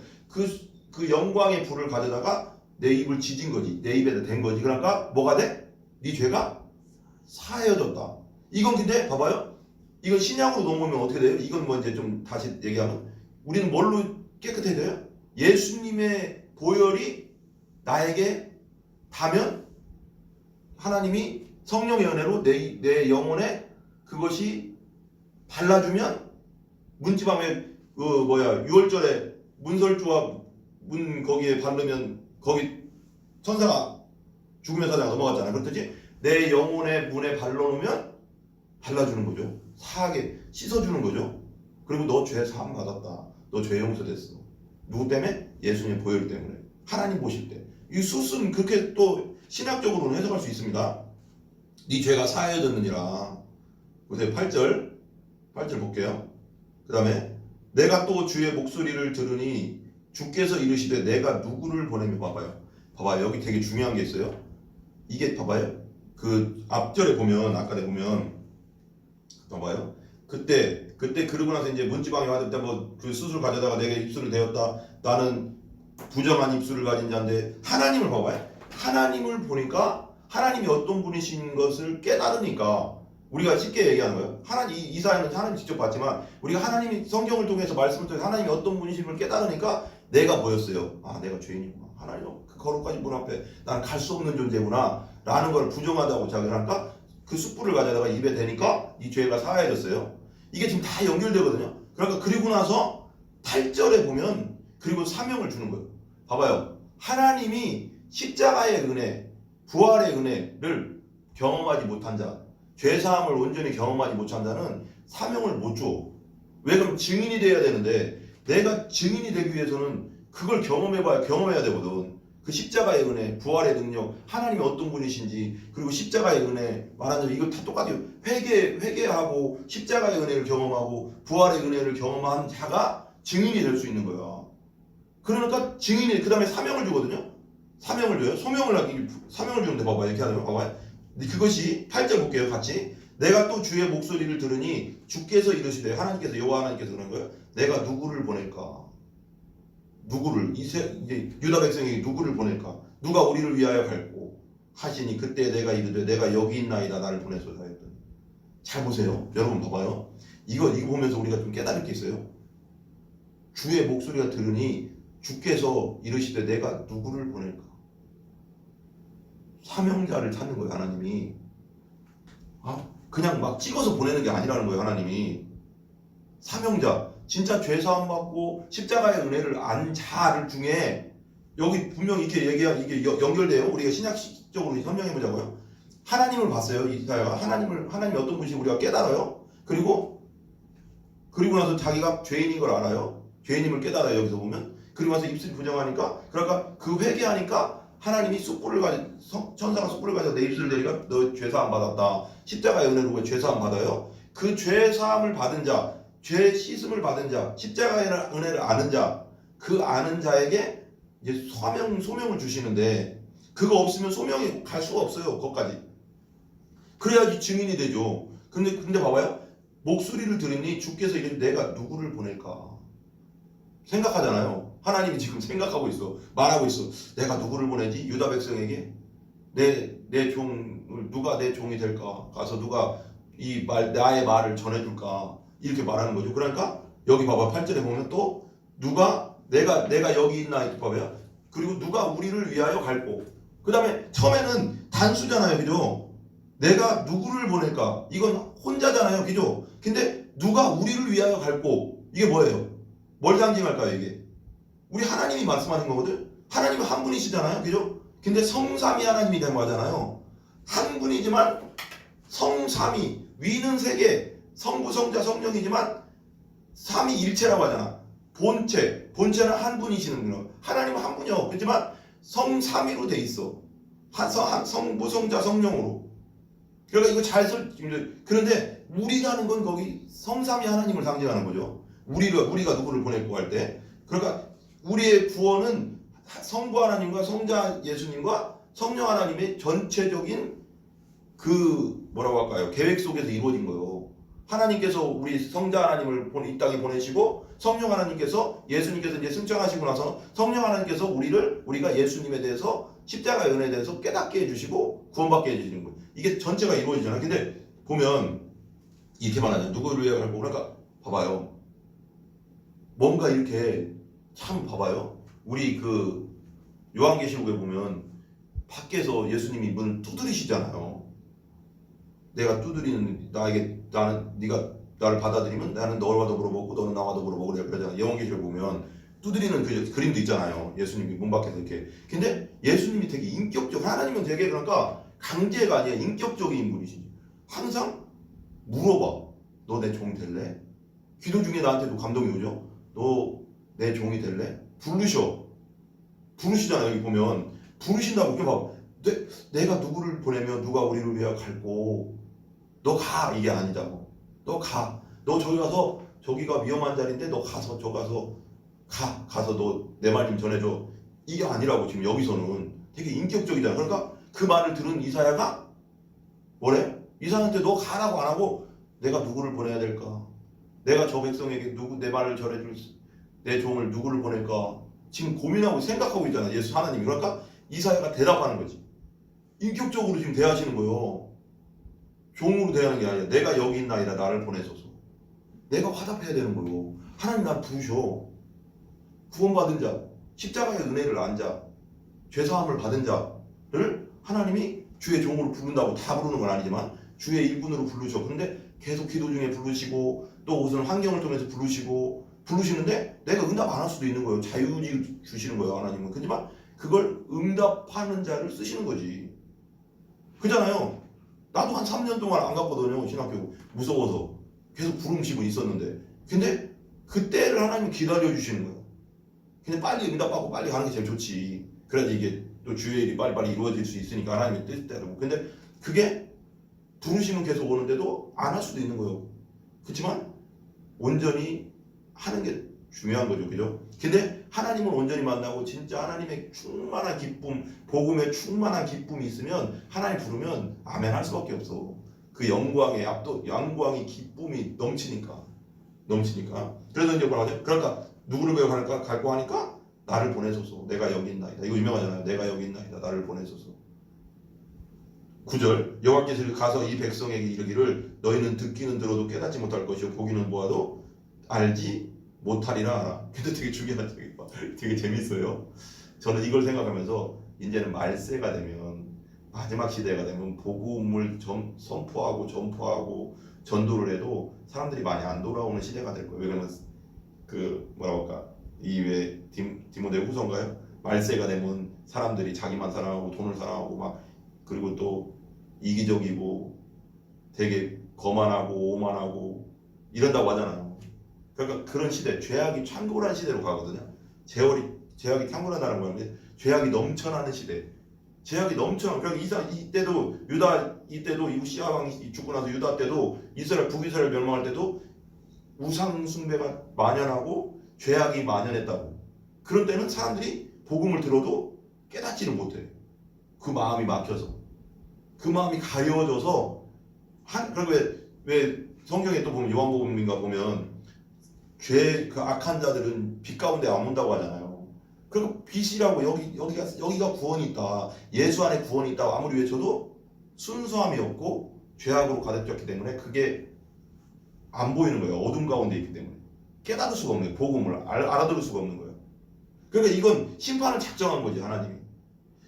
그 영광의 불을 가져다가 내 입을 지진 거지. 내 입에다 댄 거지. 그러니까 뭐가 돼? 네 죄가 사해졌다. 이건 근데 봐봐요. 이건 신약으로 넘어오면 어떻게 돼요? 이건 뭐 이제 좀 다시 얘기하면 우리는 뭘로 깨끗해져요? 예수님의 보혈이 나에게 닿으면 하나님이 성령의 은혜로 내 영혼에 그것이 발라주면 문지방에 그 뭐야 6월절에 문설주와 문 거기에 바르면 거기 천사가 죽음의 사자가 넘어갔잖아요. 그렇듯이 내 영혼의 문에 발라놓으면 발라주는 거죠. 사하게 씻어주는 거죠. 그리고 너 죄 사함 받았다. 너 죄 용서됐어. 누구 때문에? 예수님의 보혈 때문에. 하나님 보실 때. 이 숫은 그렇게 또 신학적으로는 해석할 수 있습니다. 네 죄가 사하여졌느니라. 보세요. 8절 볼게요. 그 다음에 내가 또 주의 목소리를 들으니 주께서 이르시되 내가 누구를 보내며 봐봐요. 여기 되게 중요한 게 있어요. 이게 봐봐요. 그 앞절에 보면 아까에 보면 봐봐요. 그때 그러고 나서 이제 문지방에 왔을 때 뭐 그 수술 가져다가 내게 입술을 대었다. 나는 부정한 입술을 가진 자인데 하나님을 봐봐요. 하나님을 보니까 하나님이 어떤 분이신 것을 깨달으니까 우리가 쉽게 얘기하는 거예요. 이 사연은 하나님 직접 봤지만 우리가 하나님이 성경을 통해서 말씀을 통해서 하나님이 어떤 분이신 걸 깨달으니까 내가 보였어요. 아, 내가 죄인이구나. 하나님 그 거룩하신 분 앞에 나는 갈 수 없는 존재구나 라는 걸 부정하다고 자기하니까 그 숯불을 가져다가 입에 대니까 이 죄가 사하해졌어요. 이게 지금 다 연결되거든요. 그러니까 그리고 나서 8절에 보면 그리고 사명을 주는 거예요. 봐봐요. 하나님이 십자가의 은혜, 부활의 은혜를 경험하지 못한 자, 죄사함을 온전히 경험하지 못한 자는 사명을 못 줘. 왜? 그럼 증인이 돼야 되는데 내가 증인이 되기 위해서는 그걸 경험해야 되거든. 그 십자가의 은혜, 부활의 능력, 하나님이 어떤 분이신지, 그리고 십자가의 은혜 말하자면 이거 다 똑같아요. 회개하고 십자가의 은혜를 경험하고 부활의 은혜를 경험한 자가 증인이 될 수 있는 거야. 그러니까 증인이 그 다음에 사명을 주거든요. 사명을 줘요. 사명을 주는데 봐봐 이렇게 하면 봐봐요. 그것이 8절 볼게요. 같이. 내가 또 주의 목소리를 들으니 주께서 이르시되 하나님께서 여호와 하나님께서 그런 거예요. 내가 누구를 보낼까? 누구를 이제 유다 백성에게 누구를 보낼까? 누가 우리를 위하여 갈고 하시니 그때 내가 이르되 내가 여기 있나이다 나를 보내소서 했더니. 잘 보세요. 여러분 봐봐요. 이거 보면서 우리가 좀 깨달을 게 있어요. 주의 목소리가 들으니 주께서 이르시되 내가 누구를 보낼까? 사명자를 찾는 거예요. 하나님이. 그냥 막 찍어서 보내는 게 아니라는 거예요. 하나님이. 사명자. 진짜 죄사함 받고 십자가의 은혜를 안 자를 중에 여기 분명히 이게 연결돼요. 우리가 신약적으로 설명해 보자고요. 하나님을 봤어요. 이사야가 하나님이 어떤 분인지 우리가 깨달아요. 그리고 나서 자기가 죄인인 걸 알아요. 죄인임을 깨달아요. 여기서 보면. 그리고 나서 입술이 부정하니까 그러니까 그 회개하니까 하나님이 천사가 숯불을 가져 내 입술을 내리가 너 죄사함 받았다. 십자가의 은혜로 왜 죄사함 받아요? 그 죄사함을 받은 자, 죄 씻음을 받은 자, 십자가의 은혜를 아는 자, 그 아는 자에게 이제 소명을 주시는데 그거 없으면 소명이 갈 수가 없어요. 거기까지. 그래야지 증인이 되죠. 근데 봐봐요. 목소리를 들으니 주께서 이제 내가 누구를 보낼까? 생각하잖아요. 하나님이 지금 생각하고 있어. 말하고 있어. 내가 누구를 보내지? 유다 백성에게 내 종을 누가 내 종이 될까? 가서 누가 나의 말을 전해줄까? 이렇게 말하는 거죠. 그러니까 여기 봐봐 8절에 보면 또 누가 내가 여기 있나 이렇게 봐봐요. 그리고 누가 우리를 위하여 갈고. 그 다음에 처음에는 단수잖아요. 그죠? 내가 누구를 보낼까? 이건 혼자잖아요. 그죠? 근데 누가 우리를 위하여 갈고. 이게 뭐예요? 뭘 상징할까요? 이게 우리 하나님이 말씀하는 거거든. 하나님은 한 분이시잖아요. 그죠? 근데 성삼위 하나님이 된 거잖아요. 한 분이지만 성삼위, 위는 세 개, 성부, 성자, 성령이지만 삼위일체라고 하잖아. 본체는 한 분이시는 거예요. 하나님은 한 분이요. 그렇지만 성삼위로 돼 있어. 성부, 성자, 성령으로. 그러니까 이거 그런데 우리라는 건 거기 성삼위 하나님을 상징하는 거죠. 우리가 누구를 보내고 할 때. 그러니까 우리의 구원은 성부 하나님과 성자 예수님과 성령 하나님의 전체적인 그 뭐라고 할까요? 계획 속에서 이루어진 거예요. 하나님께서 우리 성자 하나님을 이 땅에 보내시고 성령 하나님께서 예수님께서 이제 승천하시고 나서 성령 하나님께서 우리가 예수님에 대해서 십자가의 은혜에 대해서 깨닫게 해주시고 구원받게 해주시는 거예요. 이게 전체가 이루어지잖아요. 근데 보면 이렇게 말하잖아요. 누구를 위해 갈고 그러니까 봐봐요. 뭔가 이렇게 참 봐봐요. 우리 그 요한계시록에 보면 밖에서 예수님이 문을 두드리시잖아요. 내가 두드리는 네가 나를 받아들이면 나는 너와 더불어 먹고 너는 나와 더불어 먹으라 그러잖아요. 요한계시록 보면 두드리는 그 그림도 있잖아요. 예수님이 문 밖에서 이렇게. 근데 예수님이 되게 인격적. 하나님은 되게 그러니까 강제가 아니라 인격적인 분이시지. 항상 물어봐. 너 내 종 될래? 기도 중에 나한테도 감동이 오죠. 너 내 종이 될래? 부르시잖아요. 여기 보면 부르신다고. 이렇게 봐. 내가 누구를 보내면 누가 우리를 위하여 갈고 너 가. 이게 아니다고. 너 가. 너 저기 가서 저기가 위험한 자리인데 너 가서 저 가서 가서 너 내 말 좀 전해줘. 이게 아니라고. 지금 여기서는 되게 인격적이잖아. 그러니까 그 말을 들은 이사야가 뭐래? 이사야한테 너 가라고 안 하고 내가 누구를 보내야 될까? 내가 저 백성에게 누구 내 말을 전해줄 내 종을 누구를 보낼까? 지금 고민하고 생각하고 있잖아. 예수 하나님이. 그러니까 이사야가 대답하는 거지. 인격적으로 지금 대하시는 거예요. 종으로 대하는 게 아니라 내가 여기 있나이다 나를 보내소서. 내가 화답해야 되는 거예요. 하나님 나를 부르셔. 구원받은 자, 십자가의 은혜를 안 자, 죄사함을 받은 자를 하나님이 주의 종으로 부른다고 다 부르는 건 아니지만 주의 일꾼으로 부르셔. 그런데 계속 기도 중에 부르시고 또 무슨 환경을 통해서 부르시는데 내가 응답 안 할 수도 있는 거예요. 자유지 주시는 거예요 하나님은. 그렇지만 그걸 응답하는 자를 쓰시는 거지. 그잖아요. 나도 한 3년 동안 안 갔거든요. 신학교 무서워서 계속 부름식은 있었는데 근데 그때를 하나님 기다려 주시는 거예요. 근데 빨리 응답받고 빨리 가는 게 제일 좋지. 그래야지 이게 또 주의 일이 빨리빨리 이루어질 수 있으니까 하나님의 뜻대로. 근데 그게 부르시면 계속 오는데도 안 할 수도 있는 거예요. 그렇지만 온전히 하는 게 중요한 거죠. 그죠? 근데 하나님을 온전히 만나고 진짜 하나님의 충만한 기쁨, 복음에 충만한 기쁨이 있으면 하나님 부르면 아멘 할 수밖에 없어. 그 영광이 기쁨이 넘치니까. 그래서 이제 뭐라고 하죠? 그러니까 누구를 배워 갈까 하니까 나를 보내소서. 내가 여기 있나이다. 이거 유명하잖아요. 내가 여기 있나이다. 나를 보내소서. 9절 여호와께서 가서 이 백성에게 이르기를 너희는 듣기는 들어도 깨닫지 못할 것이요 보기는 보아도 알지 못하리라 하라. 근데 되게 중요한 되게 재밌어요. 저는 이걸 생각하면서 이제는 말세가 되면 마지막 시대가 되면 복음을 선포하고 전포하고 전도를 해도 사람들이 많이 안 돌아오는 시대가 될 거예요. 왜냐면 그 뭐라고 할까 이 왜 디모데 후서인가요? 말세가 되면 사람들이 자기만 사랑하고 돈을 사랑하고 막 그리고 또 이기적이고 되게 거만하고 오만하고 이런다고 하잖아요. 그러니까 그런 시대, 죄악이 창궐한 시대로 가거든요. 죄악이 창궐한다는 건데 죄악이 넘쳐나는 시대. 죄악이 넘쳐나. 그러니까 이때도 우시아 왕이 죽고 나서 유다 때도 북이스라엘 멸망할 때도 우상 숭배가 만연하고 죄악이 만연했다고. 그런 때는 사람들이 복음을 들어도 깨닫지를 못해. 그 마음이 막혀서. 그 마음이 가려워져서 그리고 왜 성경에 또 보면 요한복음인가 보면 그 악한 자들은 빛 가운데 안 온다고 하잖아요. 그리고 빛이라고 여기가 구원이 있다. 예수 안에 구원이 있다고 아무리 외쳐도 순수함이 없고 죄악으로 가득했기 때문에 그게 안 보이는 거예요. 어둠 가운데 있기 때문에 깨달을 수가 없는 거예요. 복음을 알아들을 수가 없는 거예요. 그러니까 이건 심판을 작정한 거지 하나님이.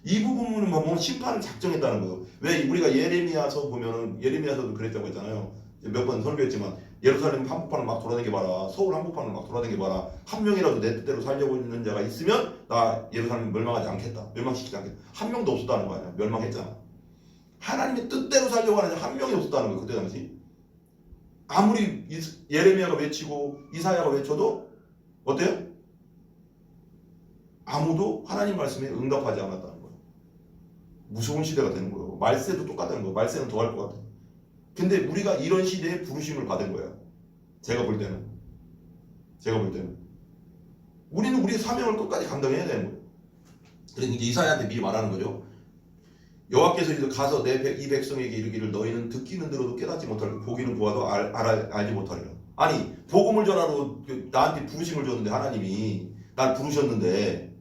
이 부분은 보면 심판을 작정했다는 거예요. 왜 우리가 예레미야서 보면은 예레미야서도 그랬다고 했잖아요. 몇 번 설교했지만 예루살렘 한복판을 막 돌아다니게 봐라. 서울 한복판을 막 돌아다니게 봐라. 한 명이라도 내 뜻대로 살려고 있는 자가 있으면 나 예루살렘 멸망하지 않겠다. 멸망시키지 않겠다. 한 명도 없었다는 거 아니야. 멸망했잖아. 하나님의 뜻대로 살려고 하는 자 한 명이 없었다는 거예요. 그때 당시. 아무리 예레미야가 외치고 이사야가 외쳐도 어때요? 아무도 하나님 말씀에 응답하지 않았다는 거예요. 무서운 시대가 되는 거예요. 말세도 똑같다는 거예요. 말세는 더 할 것 같아요. 근데 우리가 이런 시대에 부르심을 받은 거예요. 제가 볼 때는 우리는 우리의 사명을 끝까지 감당해야 되는 거예요. 그래서 이제 이사야한테 미리 말하는 거죠. 여호와께서 이제 가서 이 백성에게 이르기를 너희는 듣기는 들어도 깨닫지 못하고 보기는 보아도 알지 못하리라. 아니 복음을 전하러 나한테 부르심을 줬는데 하나님이 날 부르셨는데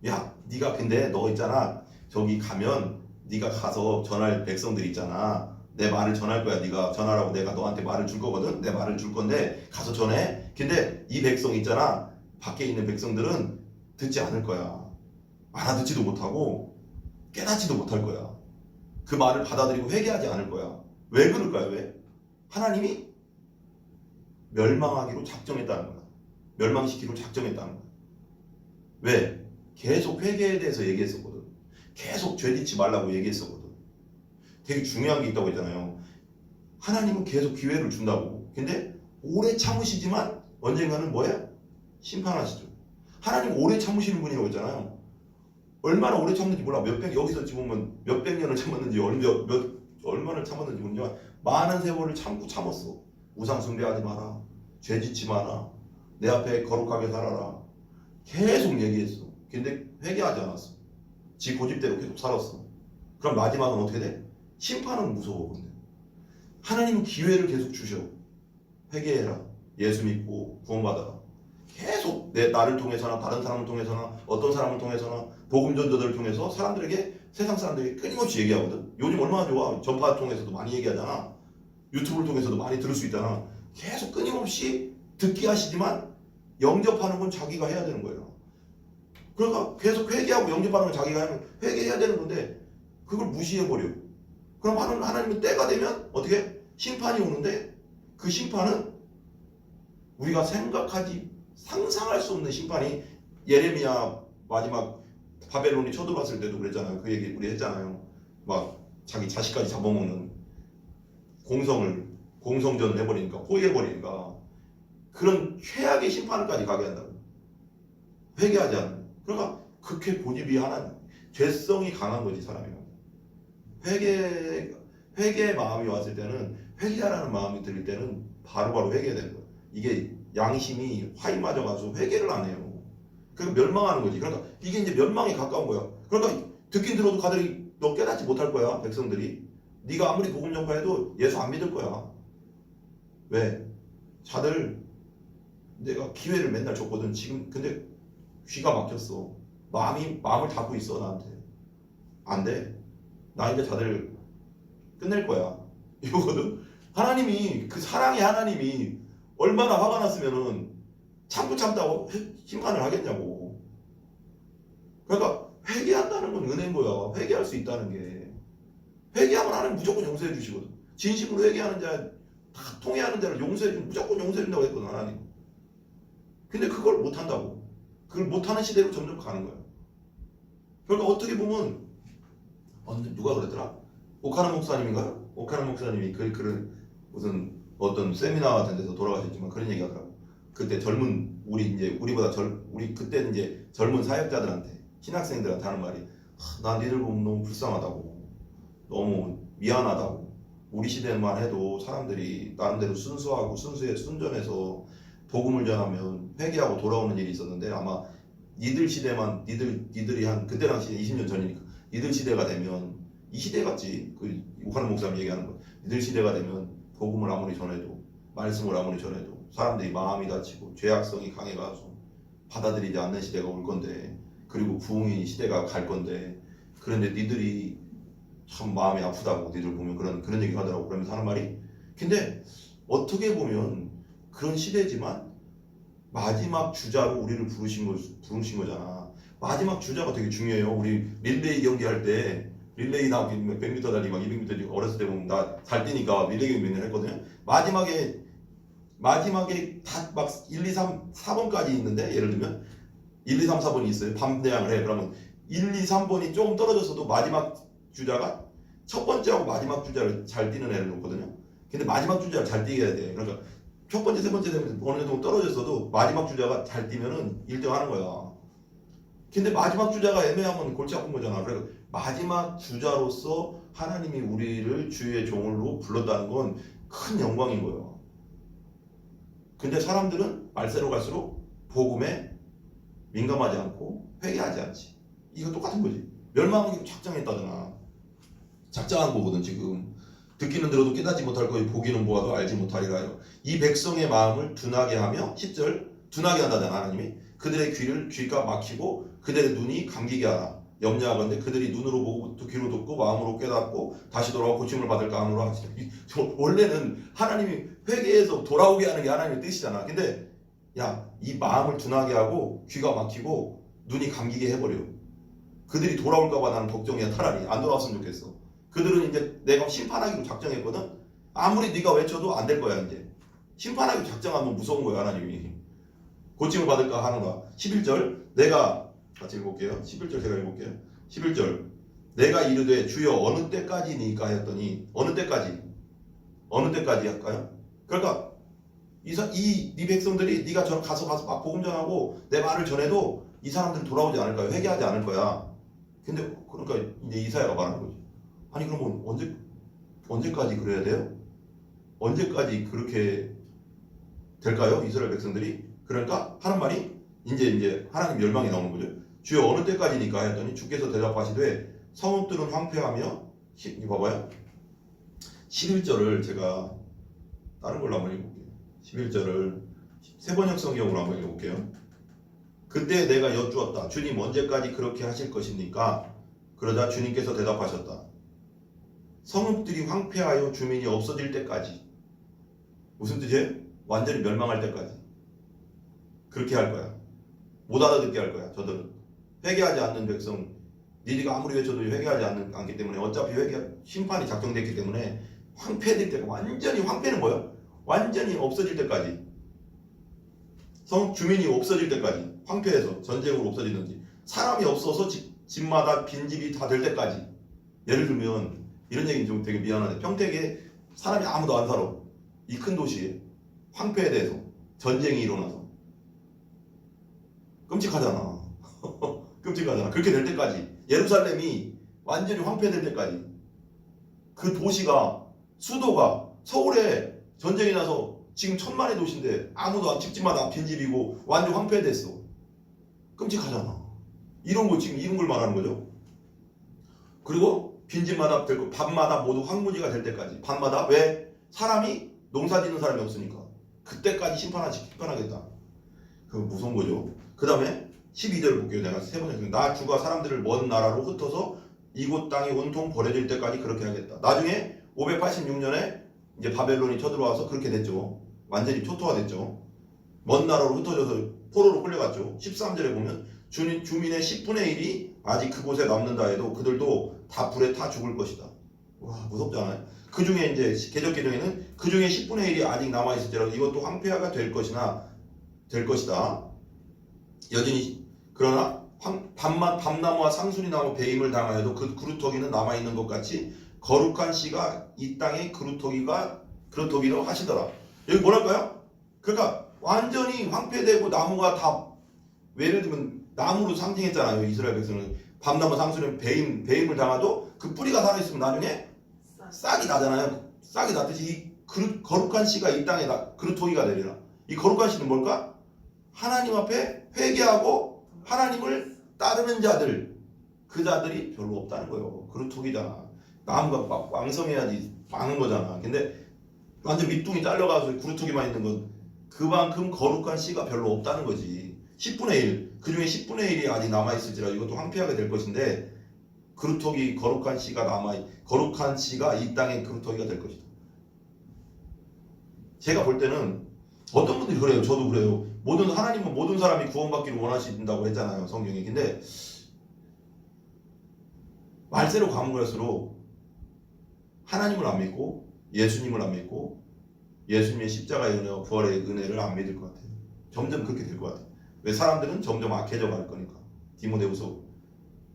야 네가 근데 너 있잖아 저기 가면 네가 가서 전할 백성들 있잖아. 내 말을 전할 거야. 네가 전하라고 내가 너한테 말을 줄 거거든. 내 말을 줄 건데 가서 전해. 근데 이 백성 있잖아. 밖에 있는 백성들은 듣지 않을 거야. 알아듣지도 못하고 깨닫지도 못할 거야. 그 말을 받아들이고 회개하지 않을 거야. 왜 그럴까요? 왜? 하나님이 멸망하기로 작정했다는 거야. 멸망시키기로 작정했다는 거야. 왜? 계속 회개에 대해서 얘기했었거든. 계속 죄짓지 말라고 얘기했었거든. 되게 중요한 게 있다고 했잖아요. 하나님은 계속 기회를 준다고. 근데 오래 참으시지만 언젠가는 뭐예요? 심판하시죠. 하나님 오래 참으시는 분이라고 했잖아요. 얼마나 오래 참는지 몰라. 여기서 지금 몇백 년을 참았는지 얼마나 참았는지 모르지만 많은 세월을 참았어. 우상 숭배하지 마라. 죄 짓지 마라. 내 앞에 거룩하게 살아라. 계속 얘기했어. 근데 회개하지 않았어. 지 고집대로 계속 살았어. 그럼 마지막은 어떻게 돼? 심판은 무서워. 근데 하나님은 기회를 계속 주셔. 회개해라. 예수 믿고 구원받아라. 계속 나를 통해서나 다른 사람을 통해서나 어떤 사람을 통해서나 복음 전도들을 통해서 사람들에게 세상 사람들에게 끊임없이 얘기하거든. 요즘 얼마나 좋아. 전파 통해서도 많이 얘기하잖아. 유튜브를 통해서도 많이 들을 수 있잖아. 계속 끊임없이 듣게 하시지만 영접하는 건 자기가 해야 되는 거예요. 그러니까 계속 회개하고 영접하는 건 자기가 하면 회개해야 되는 건데 그걸 무시해버려. 그럼 하나님은 때가 되면 어떻게? 심판이 오는데 그 심판은 우리가 생각하지 상상할 수 없는 심판이 예레미야 마지막 바벨론이 쳐들어왔을 때도 그랬잖아요. 그 얘기 우리 했잖아요. 막 자기 자식까지 잡아먹는 공성전을 해버리니까 포위해버리니까 그런 최악의 심판까지 가게 한다고. 회개하지 않는. 그러니까 극히 고집이 하나님. 죄성이 강한 거지 사람이. 회개의 마음이 왔을 때는 회개하라는 마음이 들릴 때는 바로바로 회개해야 되는 거야. 이게 양심이 화이 맞아가지고 회개를 안 해요. 그러니까 멸망하는 거지. 그러니까 이게 이제 멸망에 가까운 거야. 그러니까 듣긴 들어도 가들이 너 깨닫지 못할 거야. 백성들이. 네가 아무리 복음 전파해도 예수 안 믿을 거야. 왜? 자들 내가 기회를 맨날 줬거든. 지금 근데 귀가 막혔어. 마음을 닫고 있어 나한테. 안 돼. 나 이제 자들 끝낼 거야. 이거거든. 하나님이 그 사랑의 하나님이 얼마나 화가 났으면은 참다고 심판을 하겠냐고. 그러니까 회개한다는 건 은혜인 거야. 회개할 수 있다는 게. 회개하면 하나님 무조건 용서해 주시거든. 진심으로 회개하는 자, 다 통회하는 자를 용서해 주면 무조건 용서해 준다고 했거든 하나님. 근데 그걸 못 한다고. 그걸 못 하는 시대로 점점 가는 거야. 그러니까 어떻게 보면 누가 그랬더라? 오카노 목사님인가요? 오카노 목사님이 그런 무슨 어떤 세미나 같은 데서 돌아가셨지만 그런 얘기 하더라고. 그때 젊은 우리 그때 이제 젊은 사역자들한테 신학생들한테 하는 말이 난 니들 보면 너무 불쌍하다고. 너무 미안하다고. 우리 시대만 해도 사람들이 나름대로 순수하고 순전해서 복음을 전하면 회개하고 돌아오는 일이 있었는데 아마 니들 시대만 니들이 한 그때 당시 20년 전이니까 니들 시대가 되면 이 시대 같지. 그 오카노 목사님 얘기하는 거. 니들 시대가 되면 복음을 아무리 전해도 말씀을 아무리 전해도 사람들이 마음이 다치고 죄악성이 강해가지고 받아들이지 않는 시대가 올 건데 그리고 부흥의 시대가 갈 건데 그런데 니들이 참 마음이 아프다고 니들 보면 그런 얘기 하더라고. 그러면서 하는 말이 근데 어떻게 보면 그런 시대지만 마지막 주자로 우리를 부르신 거잖아. 마지막 주자가 되게 중요해요. 우리 릴레이 경기할 때 릴레이 나 100m 달리기 막 200m 달리기 어렸을 때 보면 나 잘 뛰니까 릴레이 경기 맨날 했거든요. 마지막에 다 막 1, 2, 3, 4번까지 있는데 예를 들면 1, 2, 3, 4번이 있어요. 밤대항을 해. 그러면 1, 2, 3번이 조금 떨어졌어도 마지막 주자가 첫 번째하고 마지막 주자를 잘 뛰는 애를 놓거든요. 근데 마지막 주자를 잘 뛰게 해야 돼. 그러니까 첫 번째, 세 번째 되면 어느 정도 떨어졌어도 마지막 주자가 잘 뛰면은 1등 하는 거야. 근데 마지막 주자가 애매하면 골치 아픈 거잖아. 그래서 마지막 주자로서 하나님이 우리를 주의 종으로 불렀다는 건 큰 영광인 거예요. 근데 사람들은 말세로 갈수록 복음에 민감하지 않고 회개하지 않지. 이거 똑같은 거지. 멸망하기로 작정했다잖아. 작정한 거거든 지금. 듣기는 들어도 깨닫지 못할 거니 보기는 보아도 알지 못하리라요. 이 백성의 마음을 둔하게 하며 10절 둔하게 한다잖아 하나님이. 그들의 귀가 막히고 그들의 눈이 감기게 하라. 염려하건대 그들이 눈으로 보고 또 귀로 듣고 마음으로 깨닫고 다시 돌아와 고침을 받을까 하노라 하시라. 원래는 하나님이 회개해서 돌아오게 하는 게 하나님의 뜻이잖아. 근데 이 마음을 둔하게 하고 귀가 막히고 눈이 감기게 해버려. 그들이 돌아올까 봐 나는 걱정이야. 차라리 안 돌아왔으면 좋겠어. 그들은 이제 내가 심판하기로 작정했거든. 아무리 네가 외쳐도 안 될 거야. 이제 심판하기로 작정하면 무서운 거야 하나님이. 고침을 받을까 하노라. 11절 내가 같이 읽어볼게요. 11절 제가 읽어볼게요. 11절 내가 이르되 주여 어느 때까지니까 했더니 어느 때까지 할까요? 그러니까 이 백성들이 네가 가서 막 복음 전하고 내 말을 전해도 이 사람들은 돌아오지 않을 거야. 회개하지 않을 거야. 근데 그러니까 이제 이사야가 말하는 거지. 아니 그러면 언제까지 그래야 돼요? 언제까지 그렇게 될까요? 이스라엘 백성들이? 그러니까 하는 말이 이제 하나님 멸망이 나오는 거죠. 주여 어느 때까지니까 했더니 주께서 대답하시되 성읍들은 황폐하며 이거 봐봐요. 11절을 제가 다른 걸로 한번 읽어볼게요. 11절을 세번역 성경으로 한번 읽어볼게요. 그때 내가 여쭈었다. 주님 언제까지 그렇게 하실 것입니까? 그러자 주님께서 대답하셨다. 성읍들이 황폐하여 주민이 없어질 때까지. 무슨 뜻이에요? 완전히 멸망할 때까지. 그렇게 할 거야. 못 알아듣게 할 거야. 저들은 회개하지 않는 백성, 니네가 아무리 외쳐도 회개하지 않기 때문에 어차피 심판이 작정됐기 때문에 황폐될 때가 완전히 황폐는 뭐야? 완전히 없어질 때까지. 성 주민이 없어질 때까지. 황폐해서 전쟁으로 없어지든지 사람이 없어서 집마다 빈집이 다 될 때까지. 예를 들면 이런 얘기는 좀 되게 미안한데 평택에 사람이 아무도 안 살아. 이 큰 도시에 황폐돼서 전쟁이 일어나서 끔찍하잖아. 끔찍하잖아. 그렇게 될 때까지 예루살렘이 완전히 황폐될 때까지 그 도시가 수도가 서울에 전쟁이 나서 지금 천만의 도시인데 아무도 집집마다 빈집이고 완전 황폐됐어. 끔찍하잖아. 이런 거 지금 이런 걸 말하는 거죠. 그리고 빈집마다 되고 밤마다 모두 황무지가 될 때까지. 밤마다 왜? 사람이 농사 짓는 사람이 없으니까. 그때까지 심판하겠다. 그 무서운 거죠. 그 다음에 12절 볼게요. 내가 세 번째. 나 주가 사람들을 먼 나라로 흩어서 이곳 땅이 온통 버려질 때까지 그렇게 하겠다. 나중에 586년에 이제 바벨론이 쳐들어와서 그렇게 됐죠. 완전히 초토화됐죠. 먼 나라로 흩어져서 포로로 끌려갔죠. 13절에 보면 주민의 10분의 1이 아직 그곳에 남는다 해도 그들도 다 불에 타 죽을 것이다. 와, 무섭지 않아요? 그 중에 이제 개적 개정에는 그 중에 10분의 1이 아직 남아있을지라도 이것도 황폐화가 될 것이다. 여전히 그러나 밤나무와 상수리나무 배임을 당하여도 그 그루터기는 남아있는 것 같이 거룩한 씨가 이 땅의 그루터기로 하시더라. 여기 뭐랄까요? 그러니까 완전히 황폐되고 나무가 다 예를 들면 나무로 상징했잖아요. 이스라엘 백성은 밤나무 상수리는 배임을 당하도 그 뿌리가 살아있으면 나중에 싹이 나잖아요. 싹이 났듯이 이 거룩한 씨가 이 땅에 그루터기가 되리라. 이 거룩한 씨는 뭘까? 하나님 앞에 회개하고 하나님을 따르는 자들, 그 자들이 별로 없다는 거예요. 그루터기잖아. 나무가 막 왕성해야지 많은 거잖아. 근데 완전 밑둥이 잘려가서 그루터기만 있는 건 그만큼 거룩한 씨가 별로 없다는 거지. 10분의 1, 그 중에 10분의 1이 아직 남아있을지라 이것도 황폐하게 될 것인데 그루터기 거룩한 씨가 이 땅의 그루터기가 될 것이다. 제가 볼 때는 어떤 분들이 그래요. 저도 그래요. 하나님은 모든 사람이 구원받기를 원하신다고 했잖아요. 성경이. 근데 말세로 가면 갈수록 하나님을 안 믿고 예수님을 안 믿고 예수님의 십자가의 은혜와 부활의 은혜를 안 믿을 것 같아요. 점점 그렇게 될 것 같아요. 왜? 사람들은 점점 악해져 갈 거니까. 디모데후서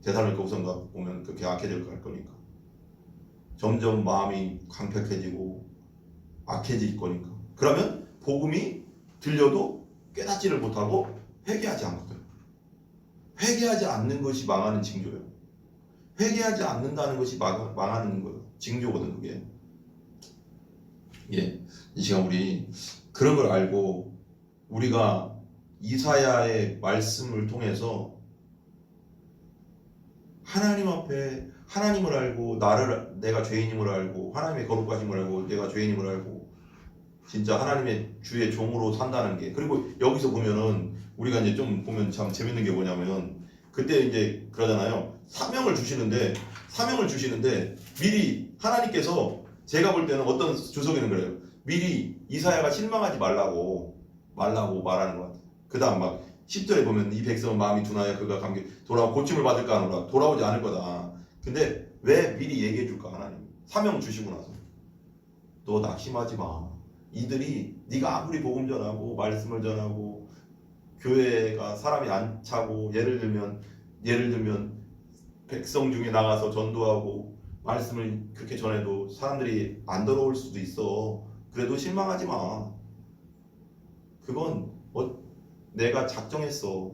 데살로니가후서인가 보면 그렇게 악해져 갈 거니까. 점점 마음이 강팍해지고 악해질 거니까. 그러면 복음이 들려도 깨닫지를 못하고 회개하지 않거든. 회개하지 않는 것이 망하는 징조예요. 회개하지 않는다는 것이 망하는 거예요. 징조거든 그게. 예, 이 시간 우리 그런 걸 알고 우리가 이사야의 말씀을 통해서 하나님 앞에 하나님을 알고 내가 죄인임을 알고 하나님의 거룩하심을 알고 내가 죄인임을 알고 진짜 하나님의 주의 종으로 산다는 게. 그리고 여기서 보면은 우리가 이제 좀 보면 참 재밌는 게 뭐냐면 그때 이제 그러잖아요. 사명을 주시는데 미리 하나님께서 제가 볼 때는 어떤 주석에는 그래요. 미리 이사야가 실망하지 말라고 말하는 것 같아요. 그 다음 막 10절에 보면 이 백성은 마음이 둔하여 그가 고침을 받을까 하노라. 돌아오지 않을 거다. 근데 왜 미리 얘기해 줄까 하나님. 사명 주시고 나서 너 낙심하지 마. 이들이 네가 아무리 복음 전하고 말씀을 전하고 교회가 사람이 안 차고 예를 들면 백성 중에 나가서 전도하고 말씀을 그렇게 전해도 사람들이 안 들어올 수도 있어. 그래도 실망하지 마. 그건 내가 작정했어.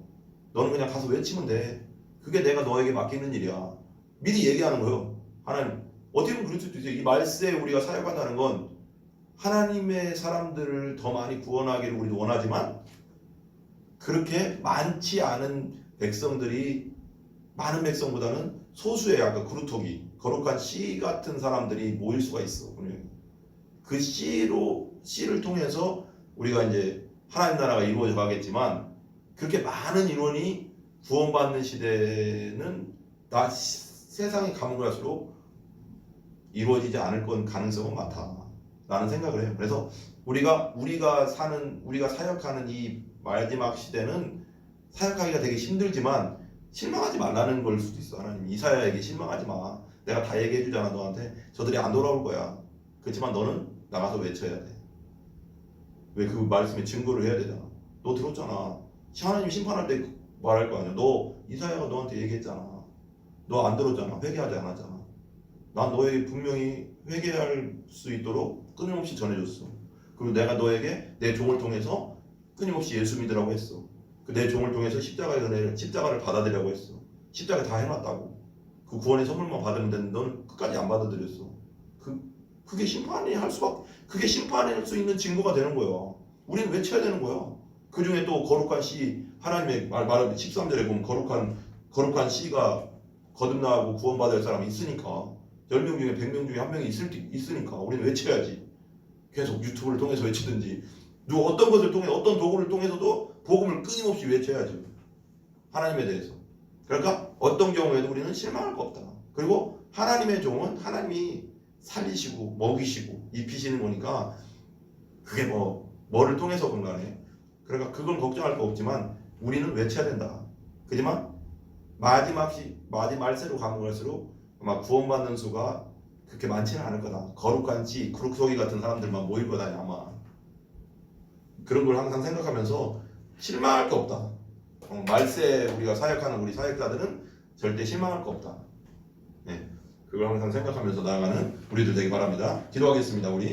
너는 그냥 가서 외치면 돼. 그게 내가 너에게 맡기는 일이야. 미리 얘기하는 거예요. 하나님, 어떻게 보면 그럴 수도 있어요. 이 말세에 우리가 사역한다는 건 하나님의 사람들을 더 많이 구원하기를 우리도 원하지만 그렇게 많지 않은 백성들이 많은 백성보다는 소수의 아까 그루터기 거룩한 씨 같은 사람들이 모일 수가 있어. 그 씨를 통해서 우리가 이제 하나님 나라가 이루어져 가겠지만 그렇게 많은 인원이 구원받는 시대는 세상이 가면 갈수록 이루어지지 않을 건 가능성은 많다. 라는 생각을 해요. 그래서 우리가 사역하는 이 마지막 시대는 사역하기가 되게 힘들지만 실망하지 말라는 걸 수도 있어. 하나님 이사야에게 실망하지 마. 내가 다 얘기해 주잖아 너한테. 저들이 안 돌아올 거야. 그렇지만 너는 나가서 외쳐야 돼. 왜 그 말씀에 증거를 해야 되잖아. 너 들었잖아. 하나님이 심판할 때 말할 거 아니야. 너 이사야가 너한테 얘기했잖아. 너 안 들었잖아. 회개하지 않았잖아. 난 너에게 분명히 회개할 수 있도록 끊임없이 전해줬어. 그리고 내가 너에게 내 종을 통해서 끊임없이 예수 믿으라고 했어. 내 종을 통해서 십자가를 받아들이라고 했어. 십자가 다 해놨다고. 그 구원의 선물만 받으면 되는데 너는 끝까지 안 받아들였어. 그게 심판할 수 있는 증거가 되는 거야. 우리는 외쳐야 되는 거야. 그 중에 또 거룩한 씨, 하나님의 말하는 13절에 보면 거룩한 씨가 거듭나고 구원받을 사람이 있으니까 10명 중에 100명 중에 한 명이 있으니까 우리는 외쳐야지. 계속 유튜브를 통해서 외치든지 어떤 것을 통해 어떤 도구를 통해서도 복음을 끊임없이 외쳐야죠. 하나님에 대해서. 그러니까 어떤 경우에도 우리는 실망할 거 없다. 그리고 하나님의 종은 하나님이 살리시고 먹이시고 입히시는 거니까 그게 뭐를 통해서 건강해. 그러니까 그건 걱정할 거 없지만 우리는 외쳐야 된다. 그지만 말세로 가면 갈수록 아마 구원받는 수가 그렇게 많지는 않을 거다. 거룩한 씨, 그룹소기 같은 사람들만 모일 거다 아마. 그런 걸 항상 생각하면서 실망할 거 없다. 말세 우리가 사역하는 우리 사역자들은 절대 실망할 거 없다. 네, 그걸 항상 생각하면서 나아가는 우리들 되기 바랍니다. 기도하겠습니다. 우리